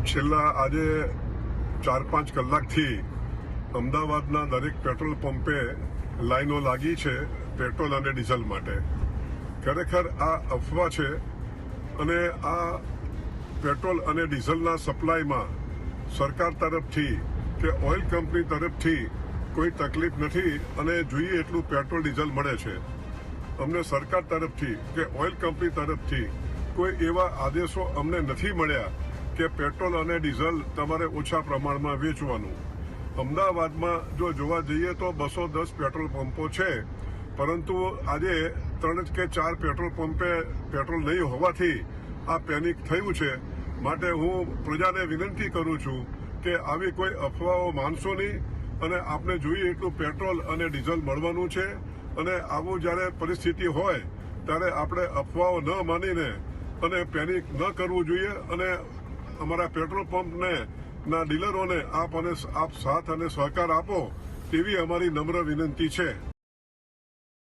છેલ્લા આજે 4-5 કલાકથી અમદાવાદના દરેક પેટ્રોલ પંપે લાઈનો લાગી છે પેટ્રોલ અને ડીઝલ માટે. ખરેખર આ અફવા છે અને આ પેટ્રોલ અને ડીઝલના સપ્લાયમાં સરકાર તરફથી કે ઓઇલ કંપની તરફથી કોઈ તકલીફ નથી અને જોઈએ એટલું પેટ્રોલ ડીઝલ મળે છે. અમને સરકાર તરફથી કે ઓઇલ કંપની તરફથી કોઈ એવા આદેશો અમને નથી મળ્યા કે પેટ્રોલ અને ડીઝલ તમારે ઓછા પ્રમાણમાં વેચવાનું. અમદાવાદમાં જો જોવા જઈએ તો 210 પેટ્રોલ પંપો છે, પરંતુ આજે 3 કે 4 પેટ્રોલ પંપે પેટ્રોલ નહીં હોવાથી આ પેનિક થયું છે. માટે હું પ્રજાને વિનંતી કરું છું કે આવી કોઈ અફવાઓ માનશો નહીં અને આપને જોઈએ એટલું પેટ્રોલ અને ડીઝલ મળવાનું છે. અને આવું જ્યારે પરિસ્થિતિ હોય ત્યારે આપણે અફવાઓ ન માનીને અને પેનિક ન કરવું જોઈએ. અને અમારા પેટ્રોલ પંપને ના ડીલરોને આપ સાથ અને સહકાર આપો તેવી અમારી નમ્ર વિનંતી છે.